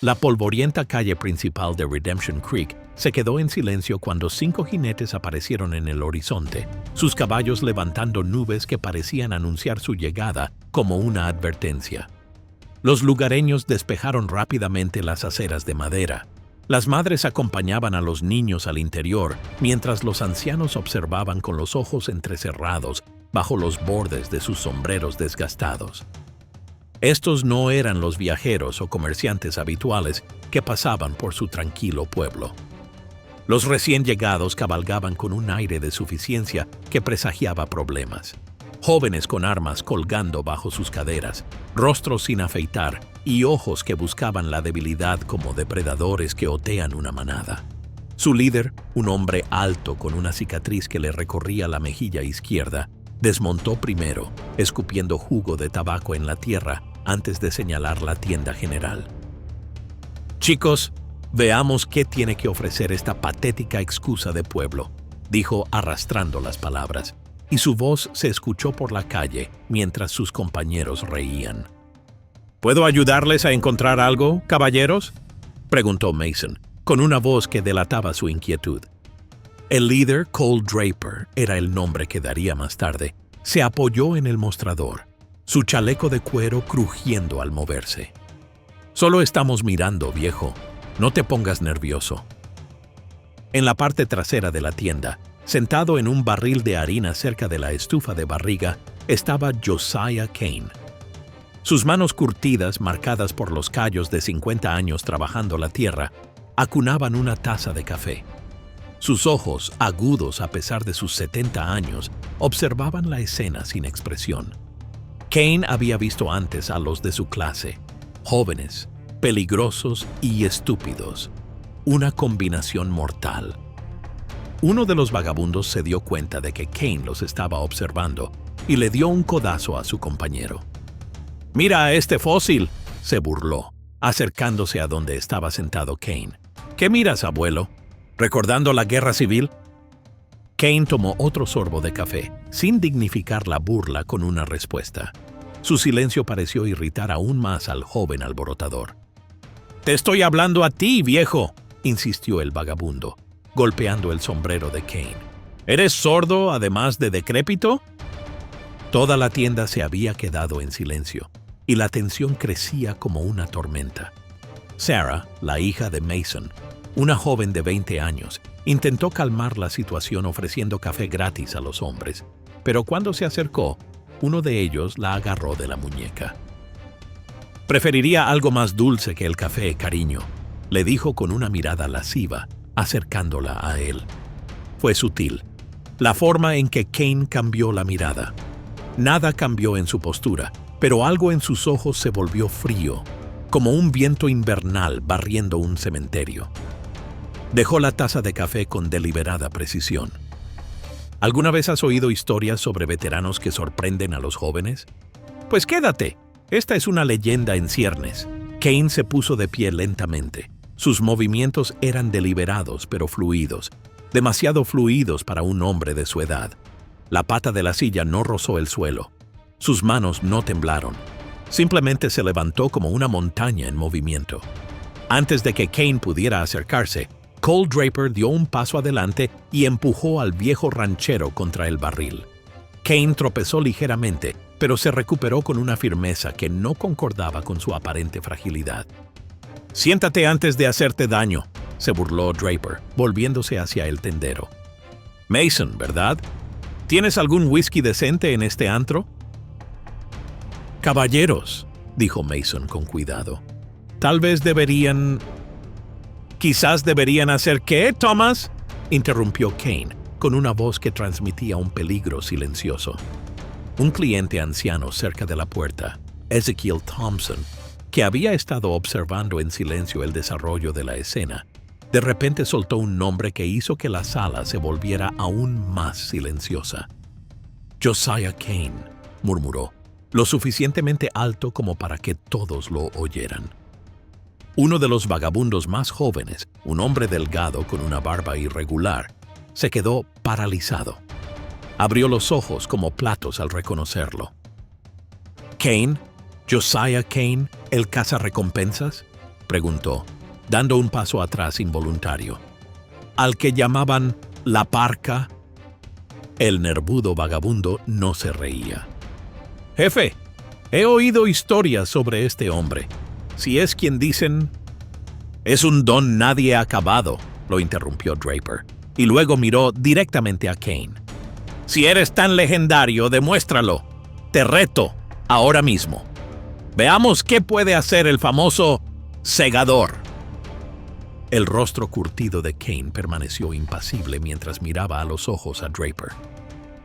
La polvorienta calle principal de Redemption Creek se quedó en silencio cuando 5 jinetes aparecieron en el horizonte, sus caballos levantando nubes que parecían anunciar su llegada como una advertencia. Los lugareños despejaron rápidamente las aceras de madera. Las madres acompañaban a los niños al interior, mientras los ancianos observaban con los ojos entrecerrados bajo los bordes de sus sombreros desgastados. Estos no eran los viajeros o comerciantes habituales que pasaban por su tranquilo pueblo. Los recién llegados cabalgaban con un aire de suficiencia que presagiaba problemas. Jóvenes con armas colgando bajo sus caderas, rostros sin afeitar y ojos que buscaban la debilidad como depredadores que otean una manada. Su líder, un hombre alto con una cicatriz que le recorría la mejilla izquierda, desmontó primero, escupiendo jugo de tabaco en la tierra antes de señalar la tienda general. «Chicos, veamos qué tiene que ofrecer esta patética excusa de pueblo», dijo arrastrando las palabras, y su voz se escuchó por la calle mientras sus compañeros reían. «¿Puedo ayudarles a encontrar algo, caballeros?», preguntó Mason, con una voz que delataba su inquietud. El líder, Cole Draper, era el nombre que daría más tarde, se apoyó en el mostrador, su chaleco de cuero crujiendo al moverse. «Solo estamos mirando, viejo. No te pongas nervioso». En la parte trasera de la tienda, sentado en un barril de harina cerca de la estufa de barriga, estaba Josiah Kane. Sus manos curtidas, marcadas por los callos de 50 años trabajando la tierra, acunaban una taza de café. Sus ojos, agudos a pesar de sus 70 años, observaban la escena sin expresión. Kane había visto antes a los de su clase, jóvenes, peligrosos y estúpidos, una combinación mortal. Uno de los vagabundos se dio cuenta de que Kane los estaba observando y le dio un codazo a su compañero. «Mira a este fósil», se burló, acercándose a donde estaba sentado Kane. «¿Qué miras, abuelo? ¿Recordando la guerra civil?». Kane tomó otro sorbo de café, sin dignificar la burla con una respuesta. Su silencio pareció irritar aún más al joven alborotador. «Te estoy hablando a ti, viejo», insistió el vagabundo, golpeando el sombrero de Kane. «¿Eres sordo, además de decrépito?». Toda la tienda se había quedado en silencio, y la tensión crecía como una tormenta. Sarah, la hija de Mason, una joven de 20 años, intentó calmar la situación ofreciendo café gratis a los hombres, pero cuando se acercó, uno de ellos la agarró de la muñeca. «Preferiría algo más dulce que el café, cariño», le dijo con una mirada lasciva, acercándola a él. Fue sutil, la forma en que Kane cambió la mirada. Nada cambió en su postura, pero algo en sus ojos se volvió frío, como un viento invernal barriendo un cementerio. Dejó la taza de café con deliberada precisión. ¿Alguna vez has oído historias sobre veteranos que sorprenden a los jóvenes? Pues quédate. Esta es una leyenda en ciernes. Kane se puso de pie lentamente. Sus movimientos eran deliberados pero fluidos, demasiado fluidos para un hombre de su edad. La pata de la silla no rozó el suelo. Sus manos no temblaron. Simplemente se levantó como una montaña en movimiento. Antes de que Kane pudiera acercarse, Cole Draper dio un paso adelante y empujó al viejo ranchero contra el barril. Kane tropezó ligeramente, pero se recuperó con una firmeza que no concordaba con su aparente fragilidad. «Siéntate antes de hacerte daño», se burló Draper, volviéndose hacia el tendero. «Mason, ¿verdad? ¿Tienes algún whisky decente en este antro?». «Caballeros», dijo Mason con cuidado. «Tal vez deberían...». «¿Quizás deberían hacer qué, Thomas?», interrumpió Kane, con una voz que transmitía un peligro silencioso. Un cliente anciano cerca de la puerta, Ezekiel Thompson, que había estado observando en silencio el desarrollo de la escena, de repente soltó un nombre que hizo que la sala se volviera aún más silenciosa. «Josiah Kane», murmuró, lo suficientemente alto como para que todos lo oyeran. Uno de los vagabundos más jóvenes, un hombre delgado con una barba irregular, se quedó paralizado. Abrió los ojos como platos al reconocerlo. «¿Kane? ¿Josiah Kane, el cazarrecompensas?». preguntó, dando un paso atrás involuntario. ¿Al que llamaban la Parca? El nervudo vagabundo no se reía. Jefe, he oído historias sobre este hombre. Si es quien dicen... Es un don nadie acabado, lo interrumpió Draper, y luego miró directamente a Kane. Si eres tan legendario, demuéstralo. Te reto, ahora mismo. Veamos qué puede hacer el famoso segador. El rostro curtido de Kane permaneció impasible mientras miraba a los ojos a Draper.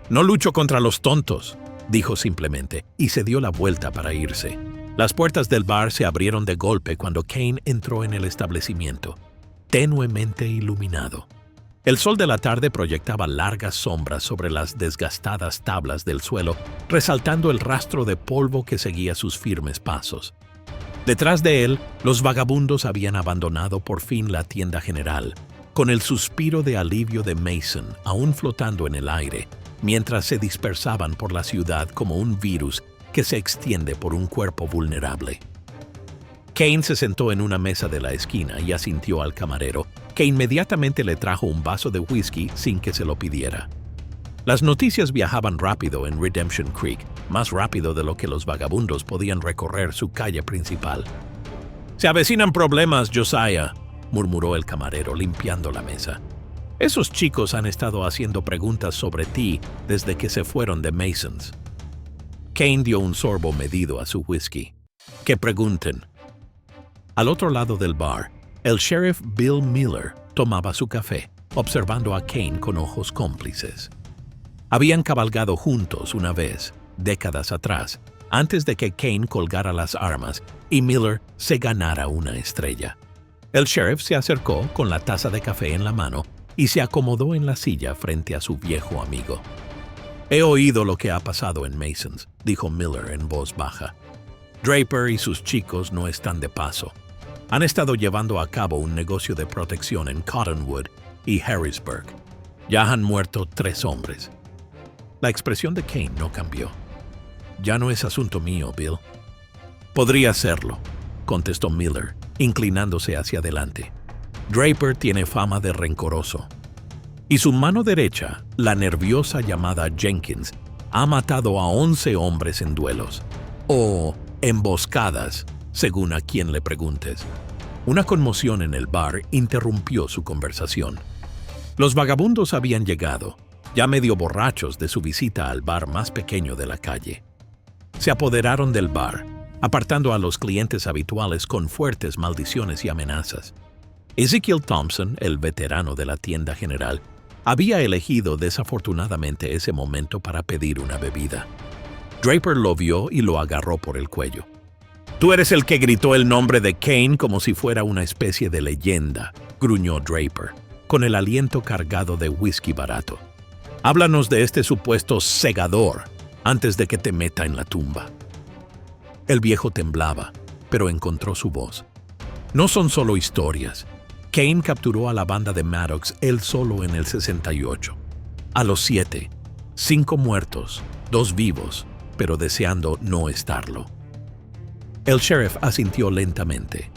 No lucho contra los tontos, dijo simplemente, y se dio la vuelta para irse. Las puertas del bar se abrieron de golpe cuando Kane entró en el establecimiento, tenuemente iluminado. El sol de la tarde proyectaba largas sombras sobre las desgastadas tablas del suelo, resaltando el rastro de polvo que seguía sus firmes pasos. Detrás de él, los vagabundos habían abandonado por fin la tienda general, con el suspiro de alivio de Mason aún flotando en el aire, mientras se dispersaban por la ciudad como un virus que se extiende por un cuerpo vulnerable. Kane se sentó en una mesa de la esquina y asintió al camarero, que inmediatamente le trajo un vaso de whisky sin que se lo pidiera. Las noticias viajaban rápido en Redemption Creek, más rápido de lo que los vagabundos podían recorrer su calle principal. «Se avecinan problemas, Josiah», murmuró el camarero limpiando la mesa. «Esos chicos han estado haciendo preguntas sobre ti desde que se fueron de Masons». Kane dio un sorbo medido a su whisky. «Que pregunten». Al otro lado del bar, el sheriff Bill Miller tomaba su café, observando a Kane con ojos cómplices. Habían cabalgado juntos una vez, décadas atrás, antes de que Kane colgara las armas y Miller se ganara una estrella. El sheriff se acercó con la taza de café en la mano y se acomodó en la silla frente a su viejo amigo. «He oído lo que ha pasado en Masons», dijo Miller en voz baja. «Draper y sus chicos no están de paso. Han estado llevando a cabo un negocio de protección en Cottonwood y Harrisburg. Ya han muerto 3 hombres». La expresión de Kane no cambió. «Ya no es asunto mío, Bill». «Podría serlo», contestó Miller, inclinándose hacia adelante. «Draper tiene fama de rencoroso. Y su mano derecha, la nerviosa llamada Jenkins, ha matado a 11 hombres en duelos. O emboscadas, según a quien le preguntes». Una conmoción en el bar interrumpió su conversación. Los vagabundos habían llegado, ya medio borrachos de su visita al bar más pequeño de la calle. Se apoderaron del bar, apartando a los clientes habituales con fuertes maldiciones y amenazas. Ezekiel Thompson, el veterano de la tienda general, había elegido desafortunadamente ese momento para pedir una bebida. Draper lo vio y lo agarró por el cuello. «Tú eres el que gritó el nombre de Kane como si fuera una especie de leyenda», gruñó Draper, con el aliento cargado de whisky barato. «Háblanos de este supuesto segador antes de que te meta en la tumba». El viejo temblaba, pero encontró su voz. «No son solo historias. Kane capturó a la banda de Maddox él solo en el 68. A los 7, 5 muertos, 2 vivos, pero deseando no estarlo». El sheriff asintió lentamente.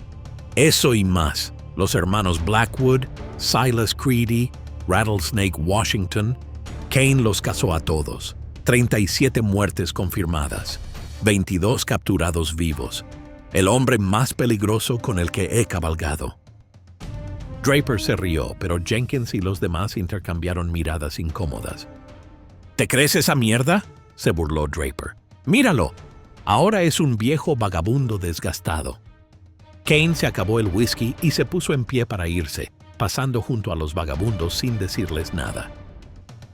«Eso y más. Los hermanos Blackwood, Silas Creedy, Rattlesnake Washington. Kane los cazó a todos. 37 muertes confirmadas. 22 capturados vivos. El hombre más peligroso con el que he cabalgado». Draper se rió, pero Jenkins y los demás intercambiaron miradas incómodas. «¿Te crees esa mierda?», se burló Draper. «Míralo. Ahora es un viejo vagabundo desgastado». Kane se acabó el whisky y se puso en pie para irse, pasando junto a los vagabundos sin decirles nada.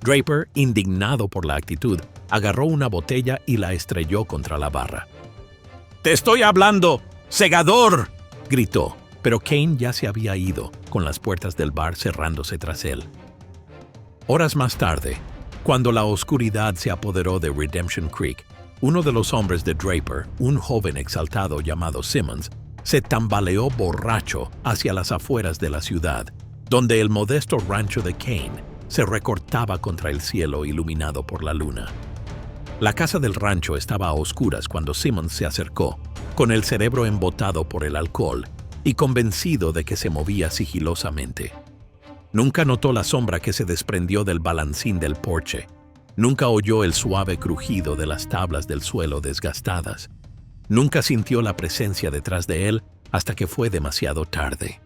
Draper, indignado por la actitud, agarró una botella y la estrelló contra la barra. «¡Te estoy hablando! ¡Segador!», gritó, pero Kane ya se había ido, con las puertas del bar cerrándose tras él. Horas más tarde, cuando la oscuridad se apoderó de Redemption Creek, uno de los hombres de Draper, un joven exaltado llamado Simmons, se tambaleó borracho hacia las afueras de la ciudad, donde el modesto rancho de Kane se recortaba contra el cielo iluminado por la luna. La casa del rancho estaba a oscuras cuando Simmons se acercó, con el cerebro embotado por el alcohol, y convencido de que se movía sigilosamente. Nunca notó la sombra que se desprendió del balancín del porche. Nunca oyó el suave crujido de las tablas del suelo desgastadas. Nunca sintió la presencia detrás de él hasta que fue demasiado tarde.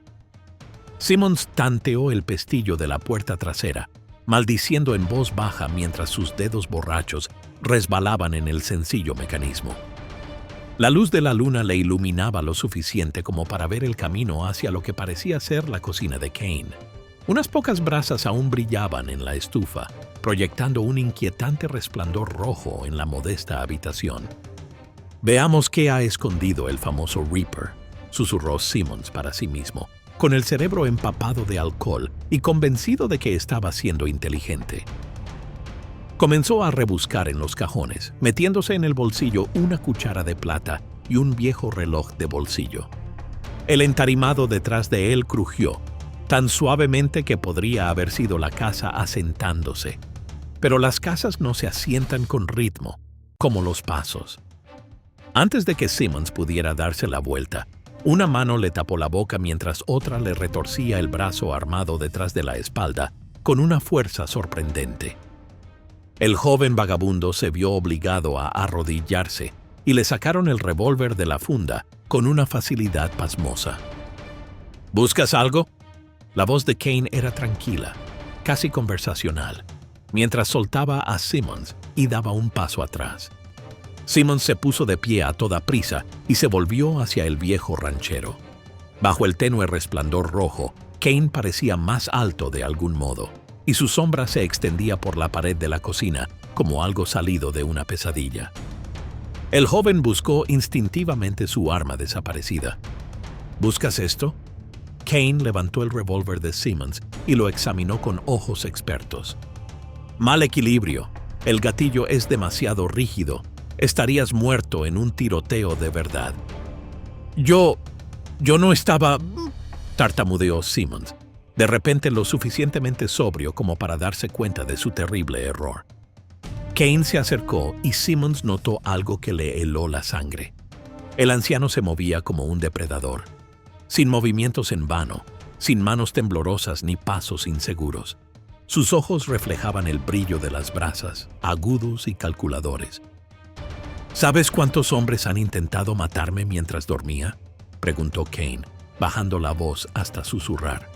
Simmons tanteó el pestillo de la puerta trasera, maldiciendo en voz baja mientras sus dedos borrachos resbalaban en el sencillo mecanismo. La luz de la luna le iluminaba lo suficiente como para ver el camino hacia lo que parecía ser la cocina de Kane. Unas pocas brasas aún brillaban en la estufa, proyectando un inquietante resplandor rojo en la modesta habitación. «Veamos qué ha escondido el famoso Reaper», susurró Simmons para sí mismo, con el cerebro empapado de alcohol y convencido de que estaba siendo inteligente. Comenzó a rebuscar en los cajones, metiéndose en el bolsillo una cuchara de plata y un viejo reloj de bolsillo. El entarimado detrás de él crujió, tan suavemente que podría haber sido la casa asentándose. Pero las casas no se asientan con ritmo, como los pasos. Antes de que Simmons pudiera darse la vuelta, una mano le tapó la boca mientras otra le retorcía el brazo armado detrás de la espalda con una fuerza sorprendente. El joven vagabundo se vio obligado a arrodillarse y le sacaron el revólver de la funda con una facilidad pasmosa. «¿Buscas algo?». La voz de Kane era tranquila, casi conversacional, mientras soltaba a Simmons y daba un paso atrás. Simmons se puso de pie a toda prisa y se volvió hacia el viejo ranchero. Bajo el tenue resplandor rojo, Kane parecía más alto de algún modo, y su sombra se extendía por la pared de la cocina como algo salido de una pesadilla. El joven buscó instintivamente su arma desaparecida. «¿Buscas esto?». Kane levantó el revólver de Simmons y lo examinó con ojos expertos. «Mal equilibrio. El gatillo es demasiado rígido. Estarías muerto en un tiroteo de verdad». Yo no estaba...», tartamudeó Simmons, de repente lo suficientemente sobrio como para darse cuenta de su terrible error. Kane se acercó y Simmons notó algo que le heló la sangre. El anciano se movía como un depredador, sin movimientos en vano, sin manos temblorosas ni pasos inseguros. Sus ojos reflejaban el brillo de las brasas, agudos y calculadores. «¿Sabes cuántos hombres han intentado matarme mientras dormía?», preguntó Kane, bajando la voz hasta susurrar.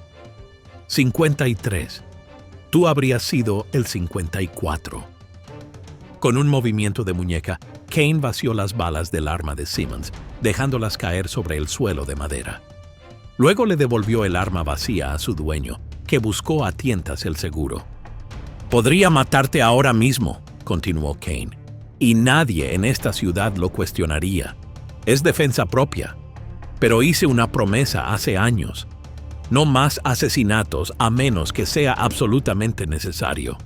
53. Tú habrías sido el 54. Con un movimiento de muñeca, Kane vació las balas del arma de Simmons, dejándolas caer sobre el suelo de madera. Luego le devolvió el arma vacía a su dueño, que buscó a tientas el seguro. «Podría matarte ahora mismo», continuó Kane, «y nadie en esta ciudad lo cuestionaría. Es defensa propia. Pero hice una promesa hace años. No más asesinatos a menos que sea absolutamente necesario».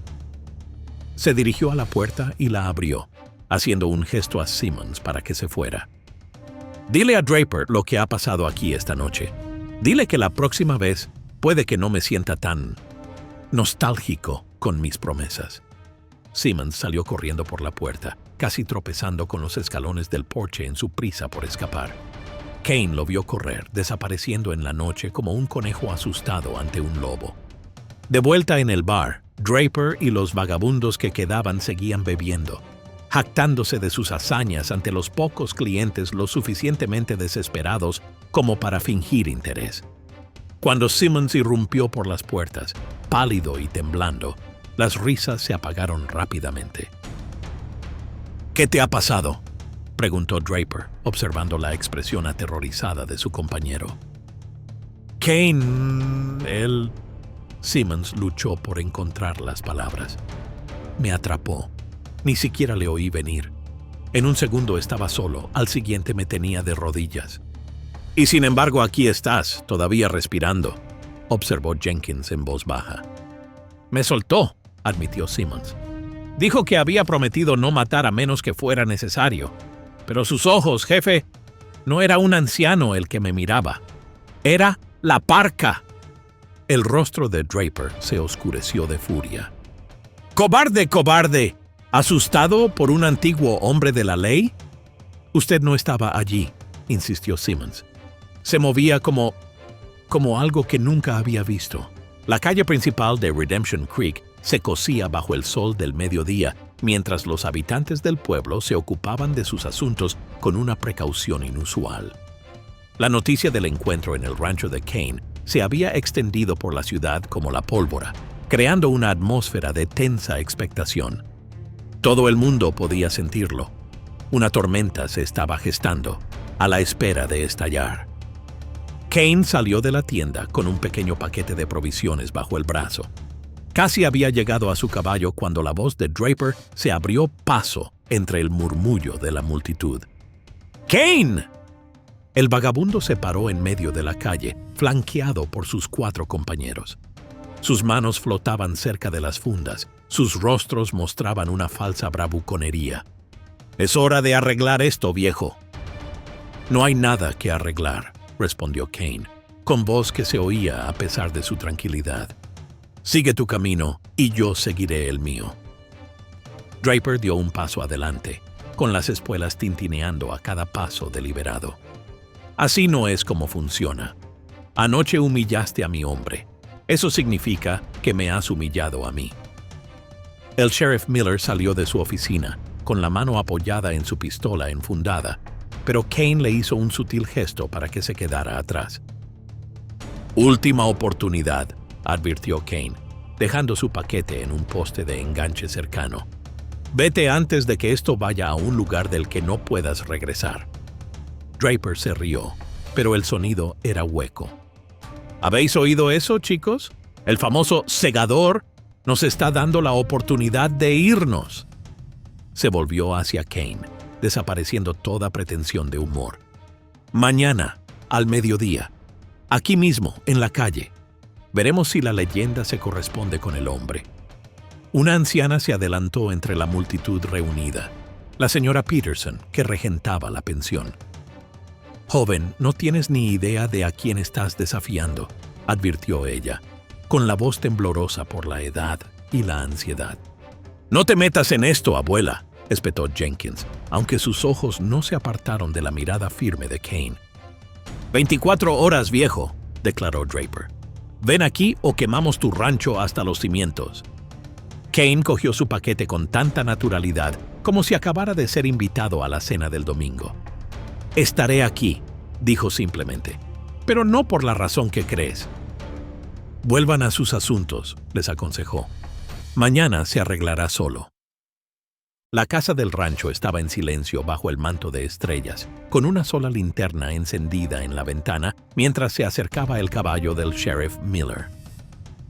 Se dirigió a la puerta y la abrió, haciendo un gesto a Simmons para que se fuera. «Dile a Draper lo que ha pasado aquí esta noche. Dile que la próxima vez puede que no me sienta tan nostálgico con mis promesas». Simmons salió corriendo por la puerta, casi tropezando con los escalones del porche en su prisa por escapar. Kane lo vio correr, desapareciendo en la noche como un conejo asustado ante un lobo. De vuelta en el bar, Draper y los vagabundos que quedaban seguían bebiendo, jactándose de sus hazañas ante los pocos clientes lo suficientemente desesperados como para fingir interés. Cuando Simmons irrumpió por las puertas, pálido y temblando, las risas se apagaron rápidamente. «¿Qué te ha pasado?», preguntó Draper, observando la expresión aterrorizada de su compañero. «Kane, Simmons luchó por encontrar las palabras. «Me atrapó. Ni siquiera le oí venir. En un segundo estaba solo, al siguiente me tenía de rodillas». «Y sin embargo aquí estás, todavía respirando», observó Jenkins en voz baja. «Me soltó», admitió Simmons. «Dijo que había prometido no matar a menos que fuera necesario. Pero sus ojos, jefe, no era un anciano el que me miraba. Era la parca». El rostro de Draper se oscureció de furia. «¡Cobarde, cobarde! ¿Asustado por un antiguo hombre de la ley?». «Usted no estaba allí», insistió Simmons. Se movía como algo que nunca había visto. La calle principal de Redemption Creek se cosía bajo el sol del mediodía, mientras los habitantes del pueblo se ocupaban de sus asuntos con una precaución inusual. La noticia del encuentro en el rancho de Kane se había extendido por la ciudad como la pólvora, creando una atmósfera de tensa expectación. Todo el mundo podía sentirlo. Una tormenta se estaba gestando, a la espera de estallar. Kane salió de la tienda con un pequeño paquete de provisiones bajo el brazo. Casi había llegado a su caballo cuando la voz de Draper se abrió paso entre el murmullo de la multitud. ¡Kane! El vagabundo se paró en medio de la calle, flanqueado por sus 4 compañeros. Sus manos flotaban cerca de las fundas, sus rostros mostraban una falsa bravuconería. «Es hora de arreglar esto, viejo». «No hay nada que arreglar», respondió Kane, con voz que se oía a pesar de su tranquilidad. «Sigue tu camino y yo seguiré el mío». Draper dio un paso adelante, con las espuelas tintineando a cada paso deliberado. «Así no es como funciona. Anoche humillaste a mi hombre. Eso significa que me has humillado a mí». El sheriff Miller salió de su oficina, con la mano apoyada en su pistola enfundada, pero Kane le hizo un sutil gesto para que se quedara atrás. «Última oportunidad», advirtió Kane, dejando su paquete en un poste de enganche cercano. «Vete antes de que esto vaya a un lugar del que no puedas regresar». Draper se rió, pero el sonido era hueco. ¿Habéis oído eso, chicos? El famoso segador nos está dando la oportunidad de irnos. Se volvió hacia Kane, desapareciendo toda pretensión de humor. Mañana, al mediodía, aquí mismo, en la calle, veremos si la leyenda se corresponde con el hombre. Una anciana se adelantó entre la multitud reunida, la señora Peterson, que regentaba la pensión. «Joven, no tienes ni idea de a quién estás desafiando», advirtió ella, con la voz temblorosa por la edad y la ansiedad. «No te metas en esto, abuela», espetó Jenkins, aunque sus ojos no se apartaron de la mirada firme de Kane. «24 horas, viejo», declaró Draper. «Ven aquí o quemamos tu rancho hasta los cimientos». Kane cogió su paquete con tanta naturalidad como si acabara de ser invitado a la cena del domingo. «Estaré aquí», dijo simplemente, «pero no por la razón que crees». «Vuelvan a sus asuntos», les aconsejó. «Mañana se arreglará solo». La casa del rancho estaba en silencio bajo el manto de estrellas, con una sola linterna encendida en la ventana mientras se acercaba el caballo del sheriff Miller.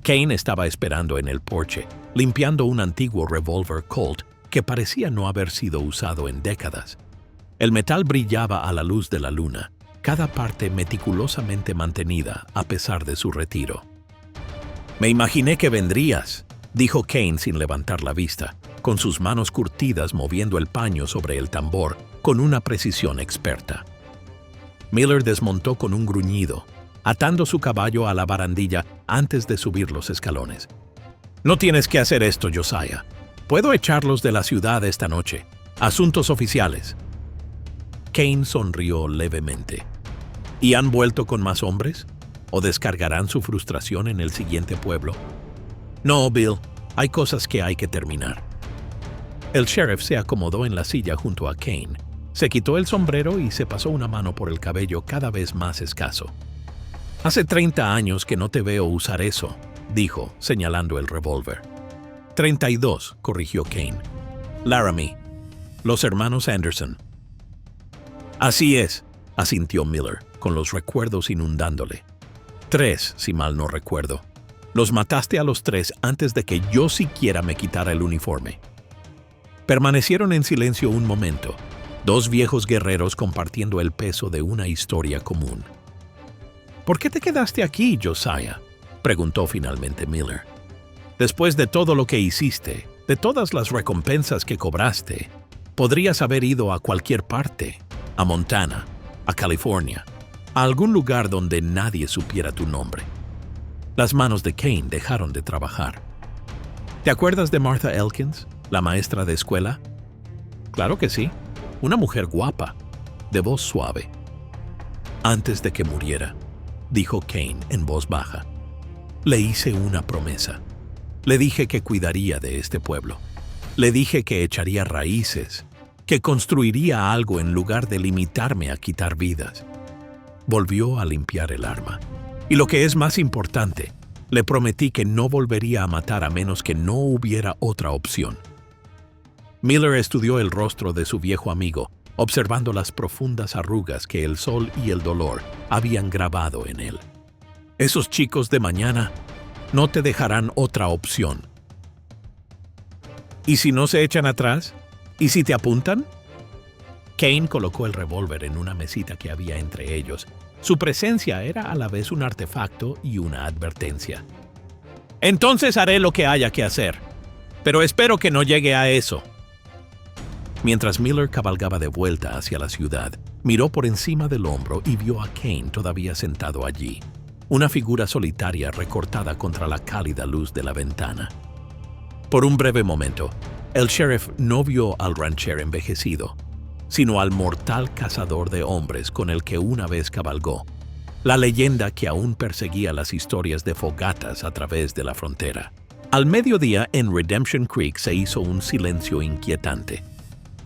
Kane estaba esperando en el porche, limpiando un antiguo revólver Colt que parecía no haber sido usado en décadas. El metal brillaba a la luz de la luna, cada parte meticulosamente mantenida a pesar de su retiro. «Me imaginé que vendrías», dijo Kane sin levantar la vista, con sus manos curtidas moviendo el paño sobre el tambor con una precisión experta. Miller desmontó con un gruñido, atando su caballo a la barandilla antes de subir los escalones. «No tienes que hacer esto, Josiah. Puedo echarlos de la ciudad esta noche. Asuntos oficiales». Kane sonrió levemente. «¿Y han vuelto con más hombres? ¿O descargarán su frustración en el siguiente pueblo?» «No, Bill. Hay cosas que hay que terminar». El sheriff se acomodó en la silla junto a Kane, se quitó el sombrero y se pasó una mano por el cabello cada vez más escaso. «Hace 30 años que no te veo usar eso», dijo, señalando el revólver. 32, corrigió Kane. «Laramie. Los hermanos Anderson». «Así es», asintió Miller, con los recuerdos inundándole. 3, si mal no recuerdo. Los mataste a los 3 antes de que yo siquiera me quitara el uniforme». Permanecieron en silencio un momento, 2 viejos guerreros compartiendo el peso de una historia común. «¿Por qué te quedaste aquí, Josiah?», preguntó finalmente Miller. «Después de todo lo que hiciste, de todas las recompensas que cobraste, podrías haber ido a cualquier parte, a Montana, a California, a algún lugar donde nadie supiera tu nombre». Las manos de Kane dejaron de trabajar. «¿Te acuerdas de Martha Elkins, la maestra de escuela?» «Claro que sí. Una mujer guapa, de voz suave». Antes de que muriera, dijo Kane en voz baja, le hice una promesa. Le dije que cuidaría de este pueblo. Le dije que echaría raíces, que construiría algo en lugar de limitarme a quitar vidas. Volvió a limpiar el arma. Y lo que es más importante, le prometí que no volvería a matar a menos que no hubiera otra opción. Miller estudió el rostro de su viejo amigo, observando las profundas arrugas que el sol y el dolor habían grabado en él. Esos chicos de mañana no te dejarán otra opción. ¿Y si no se echan atrás? ¿Y si te apuntan? Kane colocó el revólver en una mesita que había entre ellos. Su presencia era a la vez un artefacto y una advertencia. Entonces haré lo que haya que hacer, pero espero que no llegue a eso. Mientras Miller cabalgaba de vuelta hacia la ciudad, miró por encima del hombro y vio a Kane todavía sentado allí, una figura solitaria recortada contra la cálida luz de la ventana. Por un breve momento, el sheriff no vio al ranchero envejecido, sino al mortal cazador de hombres con el que una vez cabalgó, la leyenda que aún perseguía las historias de fogatas a través de la frontera. Al mediodía en Redemption Creek se hizo un silencio inquietante.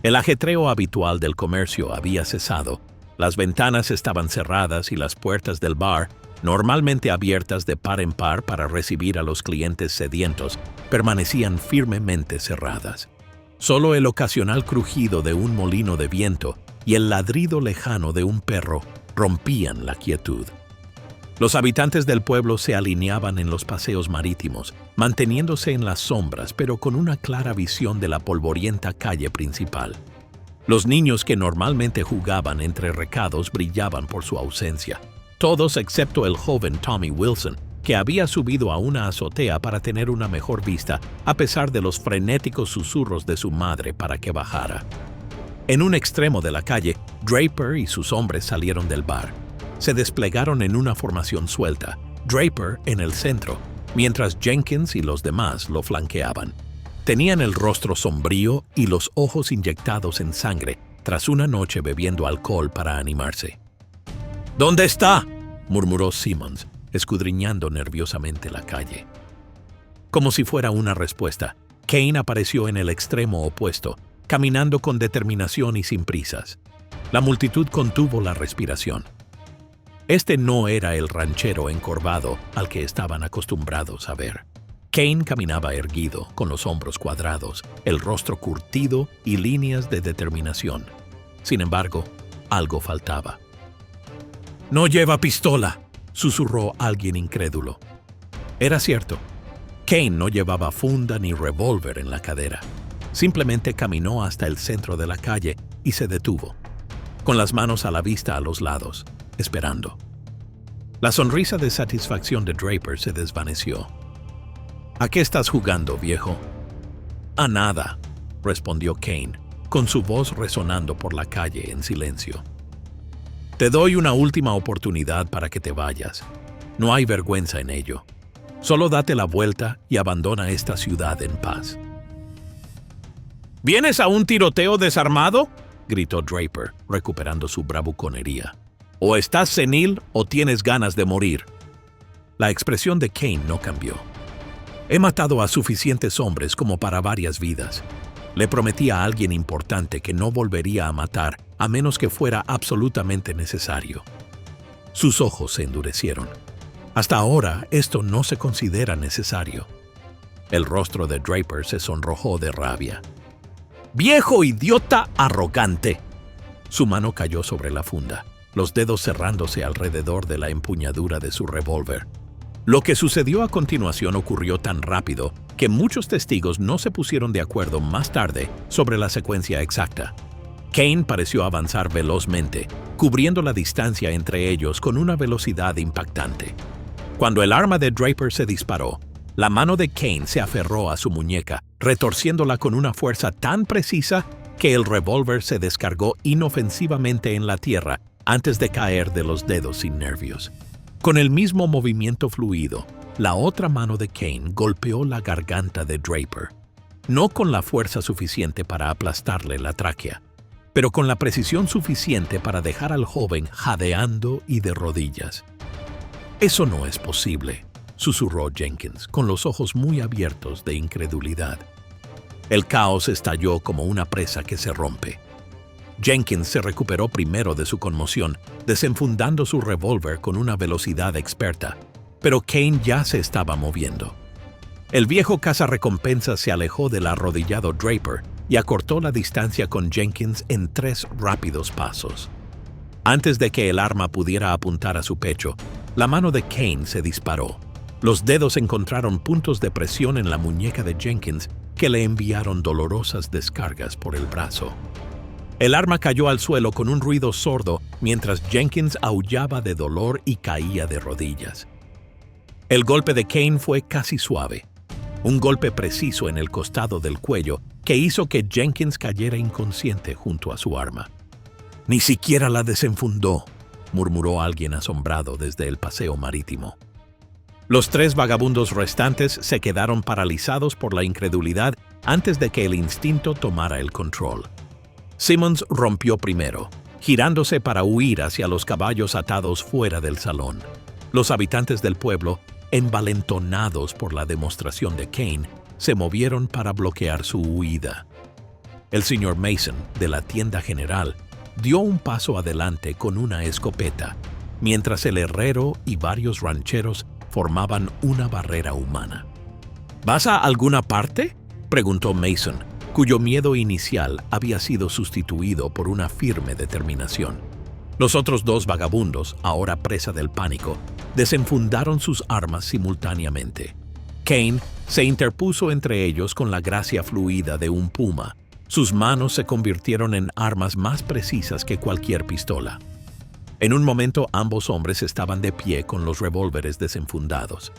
El ajetreo habitual del comercio había cesado, las ventanas estaban cerradas y las puertas del bar, normalmente abiertas de par en par para recibir a los clientes sedientos, permanecían firmemente cerradas. Solo el ocasional crujido de un molino de viento y el ladrido lejano de un perro rompían la quietud. Los habitantes del pueblo se alineaban en los paseos marítimos, manteniéndose en las sombras pero con una clara visión de la polvorienta calle principal. Los niños que normalmente jugaban entre recados brillaban por su ausencia, todos excepto el joven Tommy Wilson, que había subido a una azotea para tener una mejor vista a pesar de los frenéticos susurros de su madre para que bajara. En un extremo de la calle, Draper y sus hombres salieron del bar. Se desplegaron en una formación suelta, Draper en el centro, mientras Jenkins y los demás lo flanqueaban. Tenían el rostro sombrío y los ojos inyectados en sangre tras una noche bebiendo alcohol para animarse. ¿Dónde está?, murmuró Simmons, escudriñando nerviosamente la calle. Como si fuera una respuesta, Kane apareció en el extremo opuesto, caminando con determinación y sin prisas. La multitud contuvo la respiración. Este no era el ranchero encorvado al que estaban acostumbrados a ver. Kane caminaba erguido, con los hombros cuadrados, el rostro curtido y líneas de determinación. Sin embargo, algo faltaba. «No lleva pistola», susurró alguien incrédulo. Era cierto. Kane no llevaba funda ni revólver en la cadera. Simplemente caminó hasta el centro de la calle y se detuvo, con las manos a la vista a los lados, esperando. La sonrisa de satisfacción de Draper se desvaneció. «¿A qué estás jugando, viejo?» «A nada», respondió Kane, con su voz resonando por la calle en silencio. «Te doy una última oportunidad para que te vayas. No hay vergüenza en ello. Solo date la vuelta y abandona esta ciudad en paz». «¿Vienes a un tiroteo desarmado?», gritó Draper, recuperando su bravuconería. «O estás senil o tienes ganas de morir». La expresión de Kane no cambió. «He matado a suficientes hombres como para varias vidas. Le prometí a alguien importante que no volvería a matar a menos que fuera absolutamente necesario». Sus ojos se endurecieron. Hasta ahora esto no se considera necesario. El rostro de Draper se sonrojó de rabia. «¡Viejo idiota arrogante!». Su mano cayó sobre la funda, los dedos cerrándose alrededor de la empuñadura de su revólver. Lo que sucedió a continuación ocurrió tan rápido que muchos testigos no se pusieron de acuerdo más tarde sobre la secuencia exacta. Kane pareció avanzar velozmente, cubriendo la distancia entre ellos con una velocidad impactante. Cuando el arma de Draper se disparó, la mano de Kane se aferró a su muñeca, retorciéndola con una fuerza tan precisa que el revólver se descargó inofensivamente en la tierra antes de caer de los dedos sin nervios. Con el mismo movimiento fluido, la otra mano de Kane golpeó la garganta de Draper, no con la fuerza suficiente para aplastarle la tráquea, pero con la precisión suficiente para dejar al joven jadeando y de rodillas. «Eso no es posible», susurró Jenkins, con los ojos muy abiertos de incredulidad. El caos estalló como una presa que se rompe. Jenkins se recuperó primero de su conmoción, desenfundando su revólver con una velocidad experta, pero Kane ya se estaba moviendo. El viejo cazarrecompensas se alejó del arrodillado Draper y acortó la distancia con Jenkins en 3 rápidos pasos. Antes de que el arma pudiera apuntar a su pecho, la mano de Kane se disparó. Los dedos encontraron puntos de presión en la muñeca de Jenkins que le enviaron dolorosas descargas por el brazo. El arma cayó al suelo con un ruido sordo mientras Jenkins aullaba de dolor y caía de rodillas. El golpe de Kane fue casi suave, un golpe preciso en el costado del cuello que hizo que Jenkins cayera inconsciente junto a su arma. «Ni siquiera la desenfundó», murmuró alguien asombrado desde el paseo marítimo. Los 3 vagabundos restantes se quedaron paralizados por la incredulidad antes de que el instinto tomara el control. Simmons rompió primero, girándose para huir hacia los caballos atados fuera del salón. Los habitantes del pueblo, envalentonados por la demostración de Kane, se movieron para bloquear su huida. El señor Mason, de la tienda general, dio un paso adelante con una escopeta, mientras el herrero y varios rancheros formaban una barrera humana. «¿Vas a alguna parte?», preguntó Mason, cuyo miedo inicial había sido sustituido por una firme determinación. Los otros 2 vagabundos, ahora presa del pánico, desenfundaron sus armas simultáneamente. Kane se interpuso entre ellos con la gracia fluida de un puma. Sus manos se convirtieron en armas más precisas que cualquier pistola. En un momento ambos hombres estaban de pie con los revólveres desenfundados.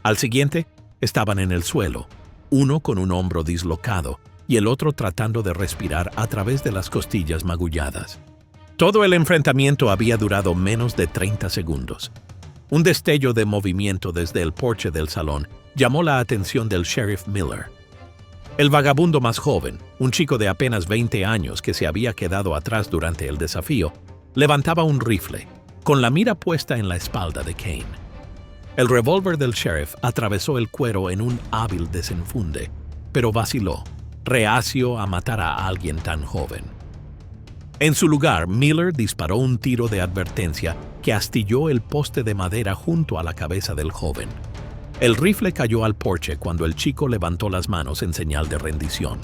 Al siguiente, estaban en el suelo, uno con un hombro dislocado y el otro tratando de respirar a través de las costillas magulladas. Todo el enfrentamiento había durado menos de 30 segundos. Un destello de movimiento desde el porche del salón llamó la atención del sheriff Miller. El vagabundo más joven, un chico de apenas 20 años que se había quedado atrás durante el desafío, levantaba un rifle, con la mira puesta en la espalda de Kane. El revólver del sheriff atravesó el cuero en un hábil desenfunde, pero vaciló, reacio a matar a alguien tan joven. En su lugar, Miller disparó un tiro de advertencia que astilló el poste de madera junto a la cabeza del joven. El rifle cayó al porche cuando el chico levantó las manos en señal de rendición.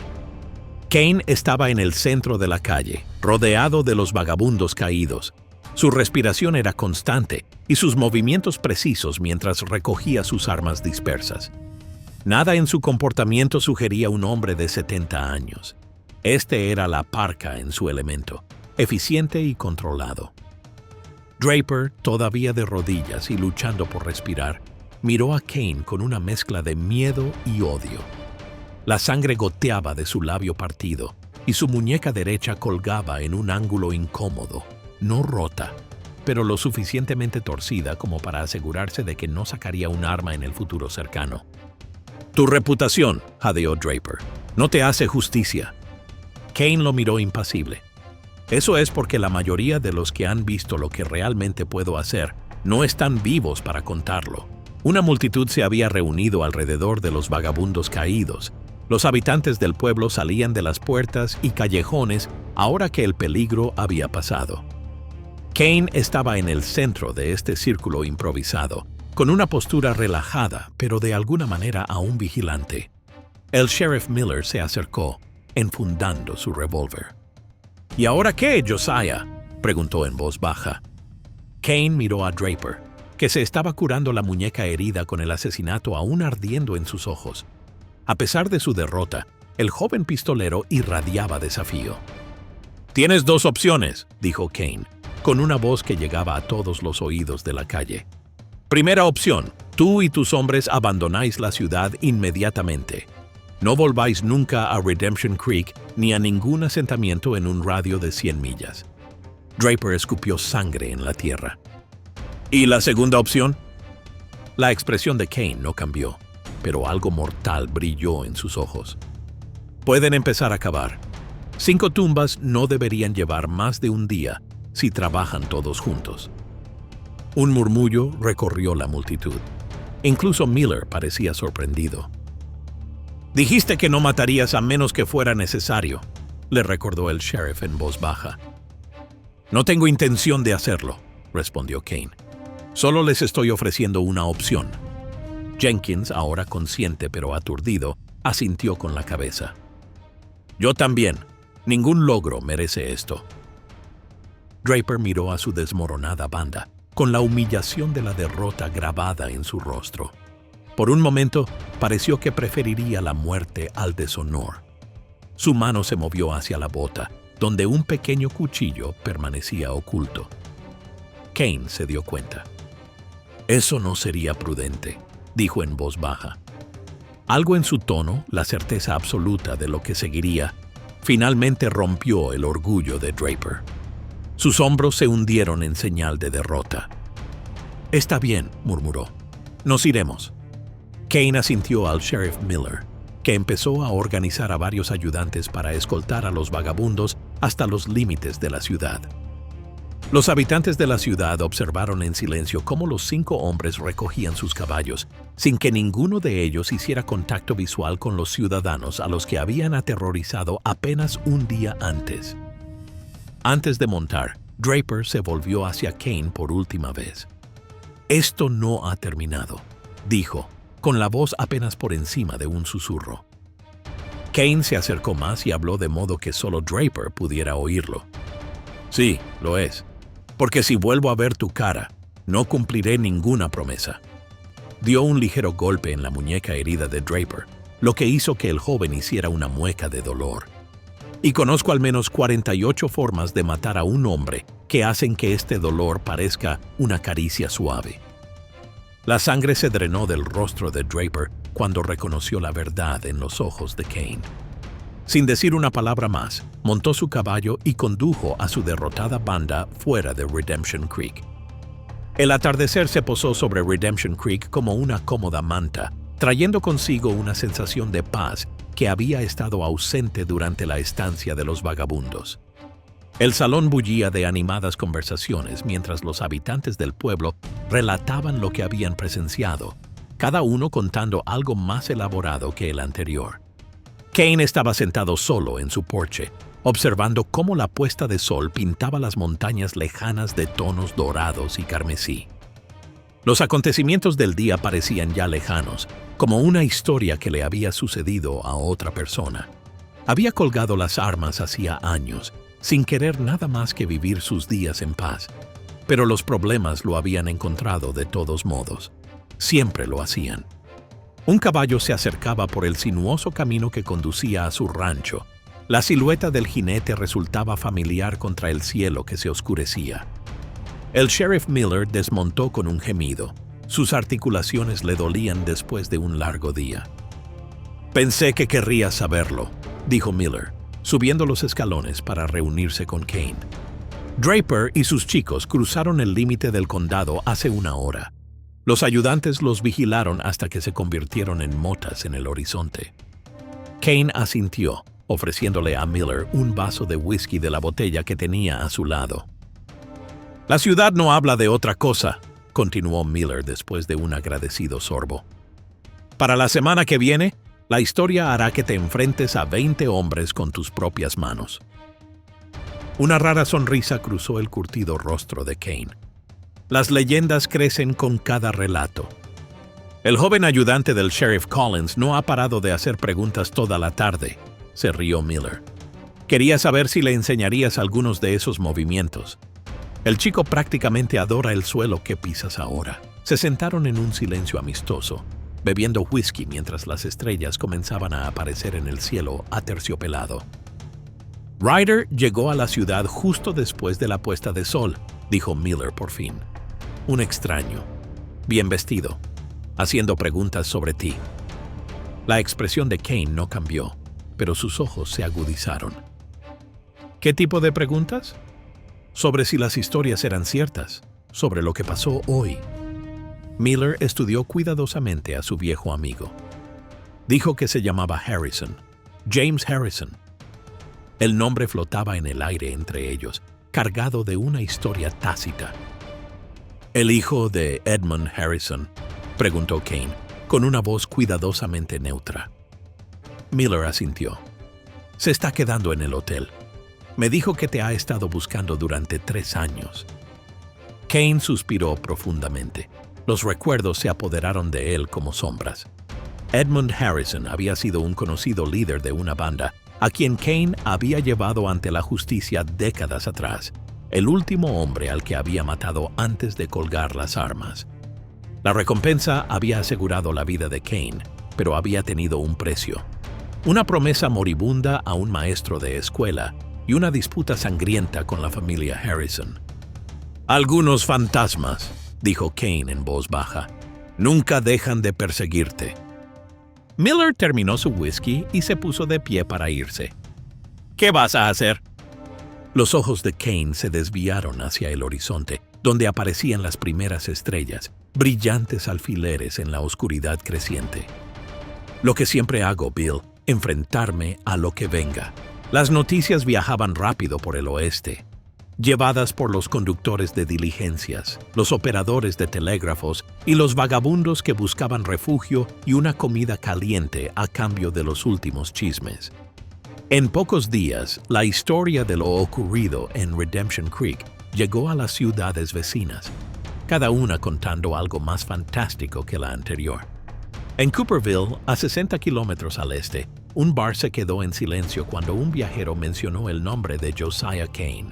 Kane estaba en el centro de la calle, rodeado de los vagabundos caídos. Su respiración era constante y sus movimientos precisos mientras recogía sus armas dispersas. Nada en su comportamiento sugería un hombre de 70 años. Este era la parca en su elemento, eficiente y controlado. Draper, todavía de rodillas y luchando por respirar, miró a Kane con una mezcla de miedo y odio. La sangre goteaba de su labio partido y su muñeca derecha colgaba en un ángulo incómodo, no rota, pero lo suficientemente torcida como para asegurarse de que no sacaría un arma en el futuro cercano. «Tu reputación», jadeó Draper, «no te hace justicia». Kane lo miró impasible. «Eso es porque la mayoría de los que han visto lo que realmente puedo hacer no están vivos para contarlo». Una multitud se había reunido alrededor de los vagabundos caídos. Los habitantes del pueblo salían de las puertas y callejones ahora que el peligro había pasado. Kane estaba en el centro de este círculo improvisado, con una postura relajada, pero de alguna manera aún vigilante. El sheriff Miller se acercó, enfundando su revólver. «¿Y ahora qué, Josiah?», preguntó en voz baja. Kane miró a Draper, que se estaba curando la muñeca herida con el asesinato aún ardiendo en sus ojos. A pesar de su derrota, el joven pistolero irradiaba desafío. «Tienes 2 opciones», dijo Kane, con una voz que llegaba a todos los oídos de la calle. «Primera opción, tú y tus hombres abandonáis la ciudad inmediatamente. No volváis nunca a Redemption Creek ni a ningún asentamiento en un radio de 100 millas». Draper escupió sangre en la tierra. «¿Y la segunda opción?». La expresión de Kane no cambió, pero algo mortal brilló en sus ojos. «Pueden empezar a cavar. 5 tumbas no deberían llevar más de un día si trabajan todos juntos. Un murmullo recorrió la multitud. Incluso Miller parecía sorprendido. «Dijiste que no matarías a menos que fuera necesario», le recordó el sheriff en voz baja. «No tengo intención de hacerlo», respondió Kane. «Solo les estoy ofreciendo una opción». Jenkins, ahora consciente pero aturdido, asintió con la cabeza. «Yo también. Ningún logro merece esto». Draper miró a su desmoronada banda, con la humillación de la derrota grabada en su rostro. Por un momento, pareció que preferiría la muerte al deshonor. Su mano se movió hacia la bota, donde un pequeño cuchillo permanecía oculto. Kane se dio cuenta. «Eso no sería prudente», dijo en voz baja. Algo en su tono, la certeza absoluta de lo que seguiría, finalmente rompió el orgullo de Draper. Sus hombros se hundieron en señal de derrota. «Está bien», murmuró. «Nos iremos». Kane asintió al sheriff Miller, que empezó a organizar a varios ayudantes para escoltar a los vagabundos hasta los límites de la ciudad. Los habitantes de la ciudad observaron en silencio cómo los 5 hombres recogían sus caballos, sin que ninguno de ellos hiciera contacto visual con los ciudadanos a los que habían aterrorizado apenas un día antes. Antes de montar, Draper se volvió hacia Kane por última vez. «Esto no ha terminado», dijo, con la voz apenas por encima de un susurro. Kane se acercó más y habló de modo que solo Draper pudiera oírlo. «Sí, lo es. Porque si vuelvo a ver tu cara, no cumpliré ninguna promesa». Dio un ligero golpe en la muñeca herida de Draper, lo que hizo que el joven hiciera una mueca de dolor. «Y conozco al menos 48 formas de matar a un hombre que hacen que este dolor parezca una caricia suave». La sangre se drenó del rostro de Draper cuando reconoció la verdad en los ojos de Kane. Sin decir una palabra más, montó su caballo y condujo a su derrotada banda fuera de Redemption Creek. El atardecer se posó sobre Redemption Creek como una cómoda manta, trayendo consigo una sensación de paz que había estado ausente durante la estancia de los vagabundos. El salón bullía de animadas conversaciones mientras los habitantes del pueblo relataban lo que habían presenciado, cada uno contando algo más elaborado que el anterior. Kane estaba sentado solo en su porche, observando cómo la puesta de sol pintaba las montañas lejanas de tonos dorados y carmesí. Los acontecimientos del día parecían ya lejanos, como una historia que le había sucedido a otra persona. Había colgado las armas hacía años, sin querer nada más que vivir sus días en paz. Pero los problemas lo habían encontrado de todos modos. Siempre lo hacían. Un caballo se acercaba por el sinuoso camino que conducía a su rancho. La silueta del jinete resultaba familiar contra el cielo que se oscurecía. El sheriff Miller desmontó con un gemido. Sus articulaciones le dolían después de un largo día. «Pensé que querrías saberlo», dijo Miller, subiendo los escalones para reunirse con Kane. Draper y sus chicos cruzaron el límite del condado hace una hora. Los ayudantes los vigilaron hasta que se convirtieron en motas en el horizonte. Kane asintió, ofreciéndole a Miller un vaso de whisky de la botella que tenía a su lado. «La ciudad no habla de otra cosa», continuó Miller después de un agradecido sorbo. «Para la semana que viene, la historia hará que te enfrentes a 20 hombres con tus propias manos». Una rara sonrisa cruzó el curtido rostro de Kane. Las leyendas crecen con cada relato. El joven ayudante del sheriff Collins no ha parado de hacer preguntas toda la tarde, se rió Miller. Quería saber si le enseñarías algunos de esos movimientos. El chico prácticamente adora el suelo que pisas ahora. Se sentaron en un silencio amistoso, bebiendo whisky mientras las estrellas comenzaban a aparecer en el cielo aterciopelado. «Ryder llegó a la ciudad justo después de la puesta de sol», dijo Miller por fin. «Un extraño, bien vestido, haciendo preguntas sobre ti». La expresión de Kane no cambió, pero sus ojos se agudizaron. «¿Qué tipo de preguntas?» «Sobre si las historias eran ciertas, sobre lo que pasó hoy». Miller estudió cuidadosamente a su viejo amigo. Dijo que se llamaba Harrison, James Harrison. El nombre flotaba en el aire entre ellos, cargado de una historia tácita. ¿El hijo de Edmund Harrison?, preguntó Kane, con una voz cuidadosamente neutra. Miller asintió. Se está quedando en el hotel. Me dijo que te ha estado buscando durante 3 años. Kane suspiró profundamente. Los recuerdos se apoderaron de él como sombras. Edmund Harrison había sido un conocido líder de una banda a quien Kane había llevado ante la justicia décadas atrás, el último hombre al que había matado antes de colgar las armas. La recompensa había asegurado la vida de Kane, pero había tenido un precio. Una promesa moribunda a un maestro de escuela y una disputa sangrienta con la familia Harrison. «Algunos fantasmas», dijo Kane en voz baja, «nunca dejan de perseguirte». Miller terminó su whisky y se puso de pie para irse. «¿Qué vas a hacer?». Los ojos de Kane se desviaron hacia el horizonte, donde aparecían las primeras estrellas, brillantes alfileres en la oscuridad creciente. «Lo que siempre hago, Bill, enfrentarme a lo que venga». Las noticias viajaban rápido por el oeste, llevadas por los conductores de diligencias, los operadores de telégrafos y los vagabundos que buscaban refugio y una comida caliente a cambio de los últimos chismes. En pocos días, la historia de lo ocurrido en Redemption Creek llegó a las ciudades vecinas, cada una contando algo más fantástico que la anterior. En Cooperville, a 60 kilómetros al este, un bar se quedó en silencio cuando un viajero mencionó el nombre de Josiah Kane.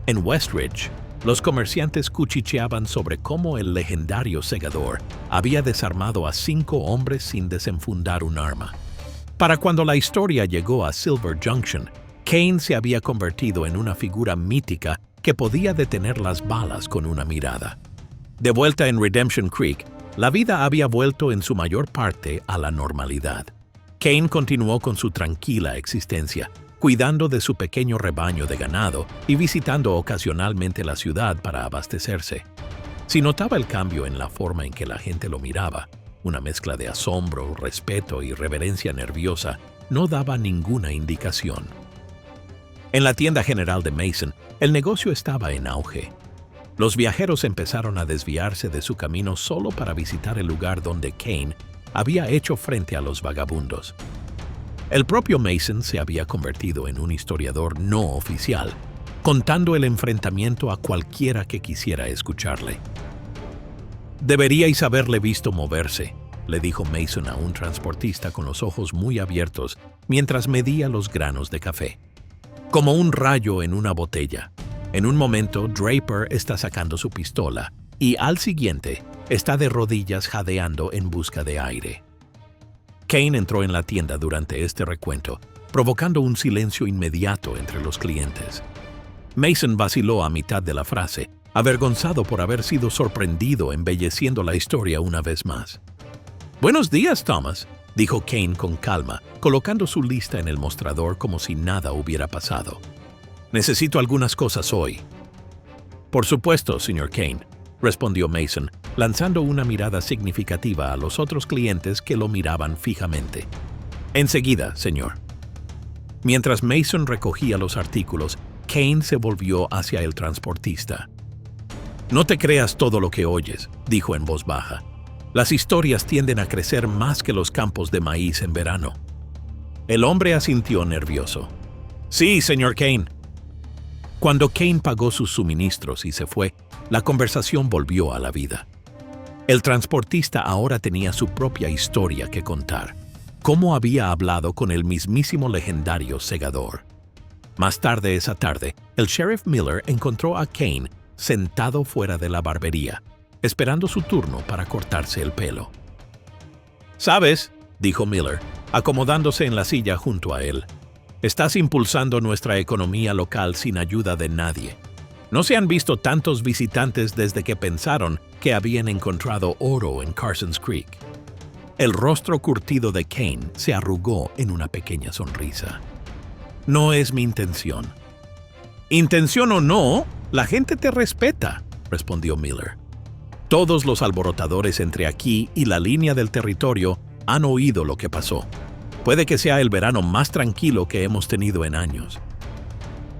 En Westridge, los comerciantes cuchicheaban sobre cómo el legendario segador había desarmado a 5 hombres sin desenfundar un arma. Para cuando la historia llegó a Silver Junction, Kane se había convertido en una figura mítica que podía detener las balas con una mirada. De vuelta en Redemption Creek, la vida había vuelto en su mayor parte a la normalidad. Kane continuó con su tranquila existencia, cuidando de su pequeño rebaño de ganado y visitando ocasionalmente la ciudad para abastecerse. Si notaba el cambio en la forma en que la gente lo miraba, una mezcla de asombro, respeto y reverencia nerviosa, no daba ninguna indicación. En la tienda general de Mason, el negocio estaba en auge. Los viajeros empezaron a desviarse de su camino solo para visitar el lugar donde Kane había hecho frente a los vagabundos. El propio Mason se había convertido en un historiador no oficial, contando el enfrentamiento a cualquiera que quisiera escucharle. «Deberíais haberle visto moverse», le dijo Mason a un transportista con los ojos muy abiertos mientras medía los granos de café. «Como un rayo en una botella. En un momento, Draper está sacando su pistola y al siguiente está de rodillas jadeando en busca de aire». Kane entró en la tienda durante este recuento, provocando un silencio inmediato entre los clientes. Mason vaciló a mitad de la frase, avergonzado por haber sido sorprendido embelleciendo la historia una vez más. «Buenos días, Thomas», dijo Kane con calma, colocando su lista en el mostrador como si nada hubiera pasado. «Necesito algunas cosas hoy». «Por supuesto, señor Kane», respondió Mason, lanzando una mirada significativa a los otros clientes que lo miraban fijamente. «Enseguida, señor». Mientras Mason recogía los artículos, Kane se volvió hacia el transportista. «No te creas todo lo que oyes», dijo en voz baja. «Las historias tienden a crecer más que los campos de maíz en verano». El hombre asintió nervioso. «Sí, señor Kane». Cuando Kane pagó sus suministros y se fue, la conversación volvió a la vida. El transportista ahora tenía su propia historia que contar. Cómo había hablado con el mismísimo legendario segador. Más tarde esa tarde, el sheriff Miller encontró a Kane sentado fuera de la barbería, esperando su turno para cortarse el pelo. «¿Sabes?», dijo Miller, acomodándose en la silla junto a él. «Estás impulsando nuestra economía local sin ayuda de nadie. No se han visto tantos visitantes desde que pensaron que habían encontrado oro en Carson's Creek». El rostro curtido de Kane se arrugó en una pequeña sonrisa. «No es mi intención». «Intención o no, la gente te respeta», respondió Miller. «Todos los alborotadores entre aquí y la línea del territorio han oído lo que pasó. Puede que sea el verano más tranquilo que hemos tenido en años.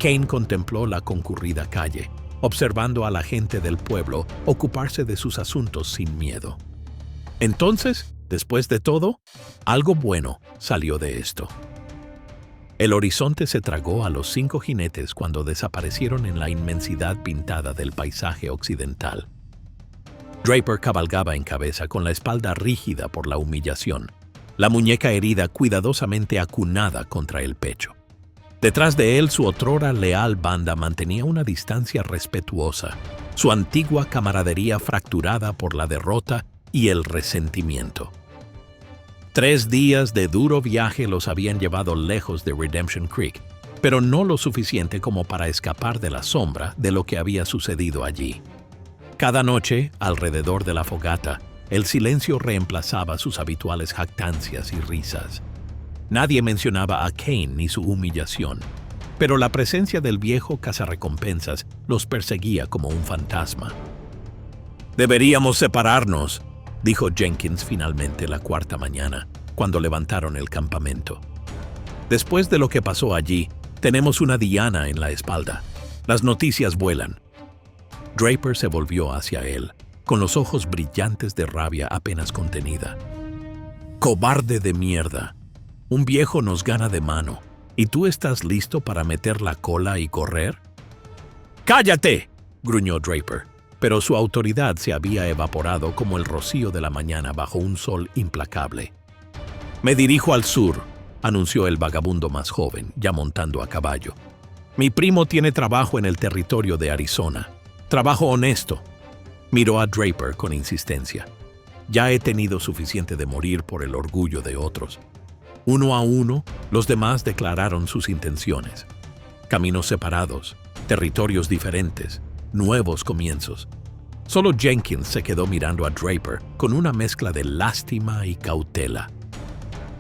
Kane contempló la concurrida calle, observando a la gente del pueblo ocuparse de sus asuntos sin miedo. Entonces, después de todo, algo bueno salió de esto. El horizonte se tragó a los 5 jinetes cuando desaparecieron en la inmensidad pintada del paisaje occidental. Draper cabalgaba en cabeza con la espalda rígida por la humillación, la muñeca herida cuidadosamente acunada contra el pecho. Detrás de él, su otrora leal banda mantenía una distancia respetuosa, su antigua camaradería fracturada por la derrota y el resentimiento. 3 días de duro viaje los habían llevado lejos de Redemption Creek, pero no lo suficiente como para escapar de la sombra de lo que había sucedido allí. Cada noche, alrededor de la fogata, el silencio reemplazaba sus habituales jactancias y risas. Nadie mencionaba a Kane ni su humillación, pero la presencia del viejo cazarrecompensas los perseguía como un fantasma. «Deberíamos separarnos», dijo Jenkins finalmente la 4ª mañana, cuando levantaron el campamento. «Después de lo que pasó allí, tenemos una diana en la espalda. Las noticias vuelan». Draper se volvió hacia él, con los ojos brillantes de rabia apenas contenida. «Cobarde de mierda. Un viejo nos gana de mano, ¿y tú estás listo para meter la cola y correr?» «¡Cállate!», gruñó Draper, pero su autoridad se había evaporado como el rocío de la mañana bajo un sol implacable. «Me dirijo al sur», anunció el vagabundo más joven, ya montando a caballo. «Mi primo tiene trabajo en el territorio de Arizona. Trabajo honesto». Miró a Draper con insistencia. «Ya he tenido suficiente de morir por el orgullo de otros». Uno a uno, los demás declararon sus intenciones. Caminos separados, territorios diferentes, nuevos comienzos. Solo Jenkins se quedó mirando a Draper con una mezcla de lástima y cautela.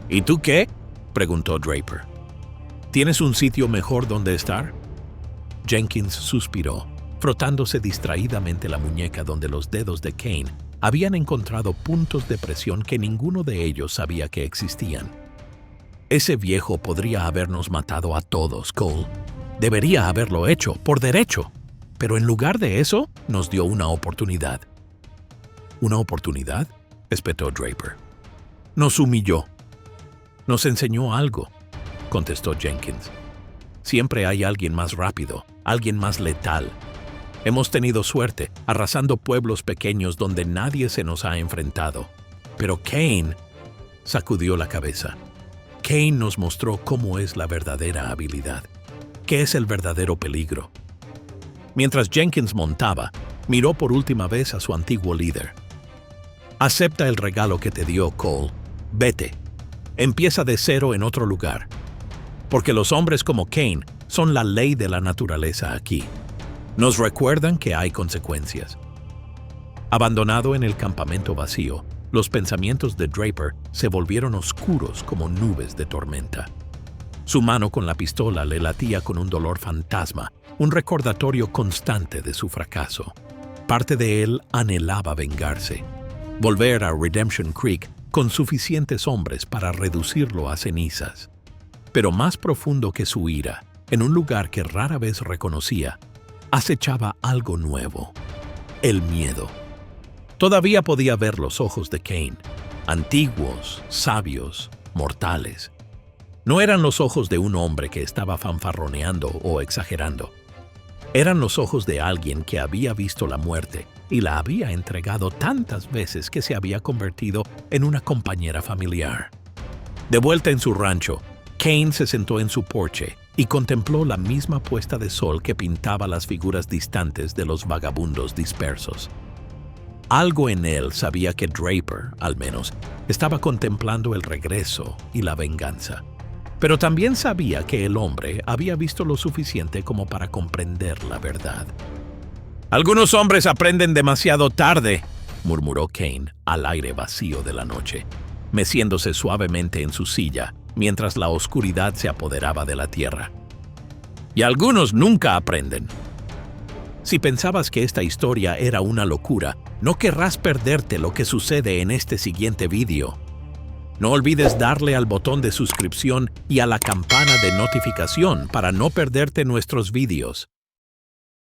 «¿Y tú qué?», preguntó Draper. «¿Tienes un sitio mejor donde estar?». Jenkins suspiró, frotándose distraídamente la muñeca donde los dedos de Kane habían encontrado puntos de presión que ninguno de ellos sabía que existían. «Ese viejo podría habernos matado a todos, Cole. Debería haberlo hecho, por derecho. Pero en lugar de eso, nos dio una oportunidad». «¿Una oportunidad?», espetó Draper. «Nos humilló. Nos enseñó algo», contestó Jenkins. «Siempre hay alguien más rápido, alguien más letal. Hemos tenido suerte, arrasando pueblos pequeños donde nadie se nos ha enfrentado. Pero Kane…» sacudió la cabeza. «Kane nos mostró cómo es la verdadera habilidad, qué es el verdadero peligro». Mientras Jenkins montaba, miró por última vez a su antiguo líder. «Acepta el regalo que te dio Cole. Vete. Empieza de cero en otro lugar. Porque los hombres como Kane son la ley de la naturaleza aquí. Nos recuerdan que hay consecuencias». Abandonado en el campamento vacío, los pensamientos de Draper se volvieron oscuros como nubes de tormenta. Su mano con la pistola le latía con un dolor fantasma, un recordatorio constante de su fracaso. Parte de él anhelaba vengarse, volver a Redemption Creek con suficientes hombres para reducirlo a cenizas. Pero más profundo que su ira, en un lugar que rara vez reconocía, acechaba algo nuevo: el miedo. Todavía podía ver los ojos de Kane, antiguos, sabios, mortales. No eran los ojos de un hombre que estaba fanfarroneando o exagerando. Eran los ojos de alguien que había visto la muerte y la había entregado tantas veces que se había convertido en una compañera familiar. De vuelta en su rancho, Kane se sentó en su porche y contempló la misma puesta de sol que pintaba las figuras distantes de los vagabundos dispersos. Algo en él sabía que Draper, al menos, estaba contemplando el regreso y la venganza. Pero también sabía que el hombre había visto lo suficiente como para comprender la verdad. «Algunos hombres aprenden demasiado tarde», murmuró Kane al aire vacío de la noche, meciéndose suavemente en su silla mientras la oscuridad se apoderaba de la tierra. «Y algunos nunca aprenden». Si pensabas que esta historia era una locura, no querrás perderte lo que sucede en este siguiente vídeo. No olvides darle al botón de suscripción y a la campana de notificación para no perderte nuestros vídeos.